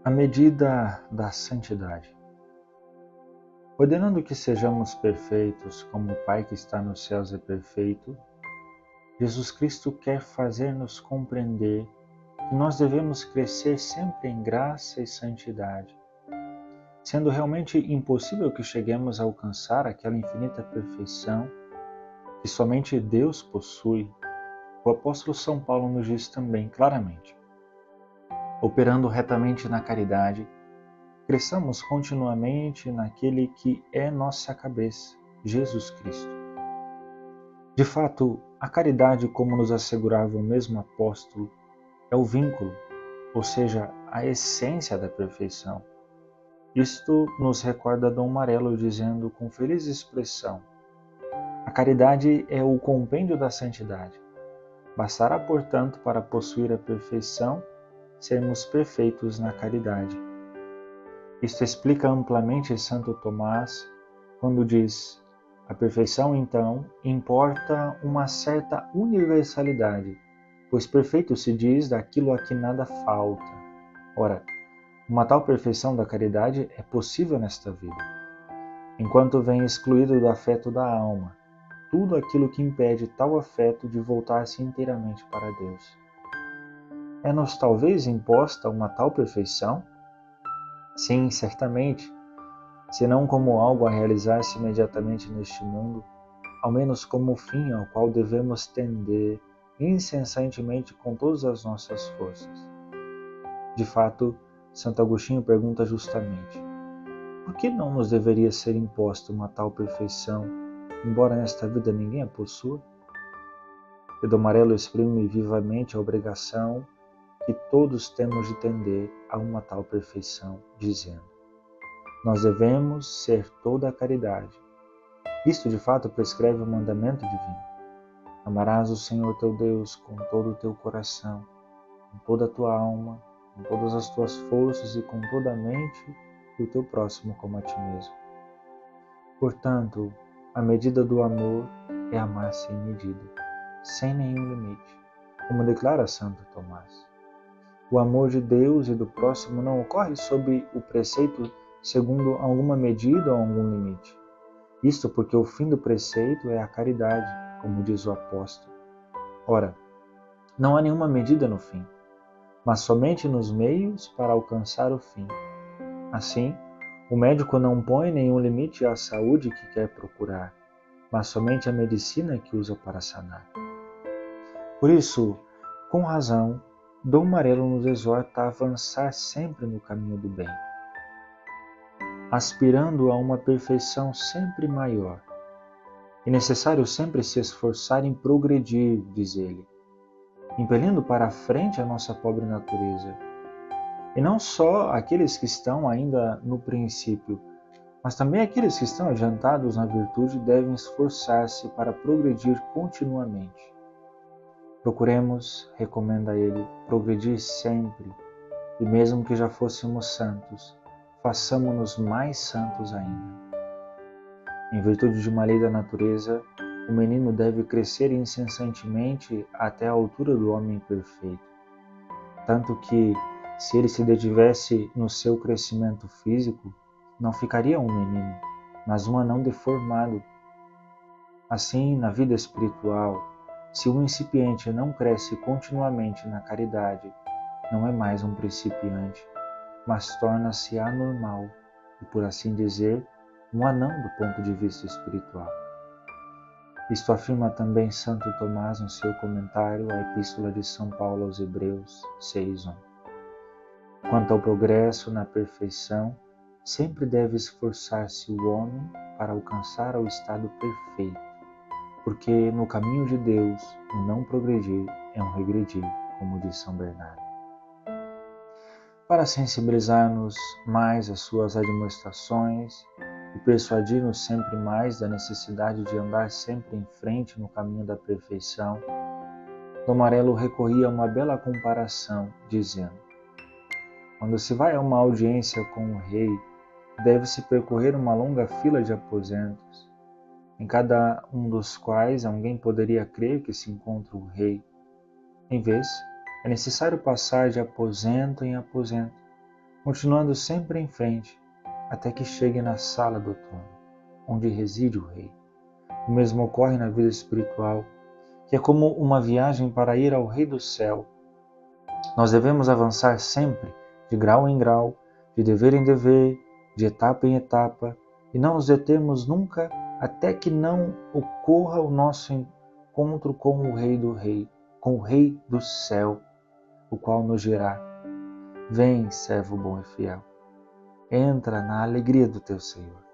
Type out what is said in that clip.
A medida da santidade. Ordenando que sejamos perfeitos como o Pai que está nos céus é perfeito, Jesus Cristo quer fazer-nos compreender que nós devemos crescer sempre em graça e santidade, sendo realmente impossível que cheguemos a alcançar aquela infinita perfeição que somente Deus possui. O apóstolo São Paulo nos diz também claramente: operando retamente na caridade, cresçamos continuamente naquele que é nossa cabeça, Jesus Cristo. De fato, a caridade, como nos assegurava o mesmo apóstolo, é o vínculo, ou seja, a essência da perfeição. Isto nos recorda Dom Marello dizendo com feliz expressão: a caridade é o compêndio da santidade. Bastará, portanto, para possuir a perfeição, sermos perfeitos na caridade. Isto explica amplamente Santo Tomás quando diz: a perfeição, então, importa uma certa universalidade, pois perfeito se diz daquilo a que nada falta. Ora, uma tal perfeição da caridade é possível nesta vida, enquanto vem excluído do afeto da alma tudo aquilo que impede tal afeto de voltar-se inteiramente para Deus. É-nos talvez imposta uma tal perfeição? Sim, certamente, se não como algo a realizar-se imediatamente neste mundo, ao menos como o fim ao qual devemos tender incessantemente com todas as nossas forças. De fato, Santo Agostinho pergunta justamente: por que não nos deveria ser imposta uma tal perfeição, embora nesta vida ninguém a possua? E Dom Marello exprime vivamente a obrigação que todos temos de tender a uma tal perfeição, dizendo: nós devemos ser toda a caridade. Isto de fato prescreve o mandamento divino: amarás o Senhor teu Deus com todo o teu coração, com toda a tua alma, com todas as tuas forças e com toda a mente, e o teu próximo como a ti mesmo. Portanto, a medida do amor é amar sem medida, sem nenhum limite, como declara Santo Tomás. O amor de Deus e do próximo não ocorre sob o preceito segundo alguma medida ou algum limite. Isto porque o fim do preceito é a caridade, como diz o apóstolo. Ora, não há nenhuma medida no fim, mas somente nos meios para alcançar o fim. Assim, o médico não põe nenhum limite à saúde que quer procurar, mas somente a medicina que usa para sanar. Por isso, com razão, Dom Marello nos exorta a avançar sempre no caminho do bem, aspirando a uma perfeição sempre maior. É necessário sempre se esforçar em progredir, diz ele, impelindo para a frente a nossa pobre natureza. E não só aqueles que estão ainda no princípio, mas também aqueles que estão adiantados na virtude devem esforçar-se para progredir continuamente. Procuremos, recomenda ele, progredir sempre, e mesmo que já fôssemos santos, façamo-nos mais santos ainda. Em virtude de uma lei da natureza, o menino deve crescer incessantemente até a altura do homem perfeito, tanto que, se ele se detivesse no seu crescimento físico, não ficaria um menino, mas um anão deformado. Assim, na vida espiritual, se o incipiente não cresce continuamente na caridade, não é mais um principiante, mas torna-se anormal e, por assim dizer, um anão do ponto de vista espiritual. Isto afirma também Santo Tomás no seu comentário à Epístola de São Paulo aos Hebreus 6:1. Quanto ao progresso na perfeição, sempre deve esforçar-se o homem para alcançar o estado perfeito, porque no caminho de Deus o não progredir é um regredir, como diz São Bernardo. Para sensibilizar-nos mais às suas admoestações e persuadir-nos sempre mais da necessidade de andar sempre em frente no caminho da perfeição, Dom Marello recorria a uma bela comparação, dizendo: quando se vai a uma audiência com o rei, deve-se percorrer uma longa fila de aposentos, em cada um dos quais alguém poderia crer que se encontra o rei. Em vez, é necessário passar de aposento em aposento, continuando sempre em frente, até que chegue na sala do trono, onde reside o Rei. O mesmo ocorre na vida espiritual, que é como uma viagem para ir ao Rei do Céu. Nós devemos avançar sempre, de grau em grau, de dever em dever, de etapa em etapa, e não nos detemos nunca até que não ocorra o nosso encontro com o Rei do Rei, com o Rei do Céu, o qual nos dirá: vem, servo bom e fiel, entra na alegria do teu Senhor.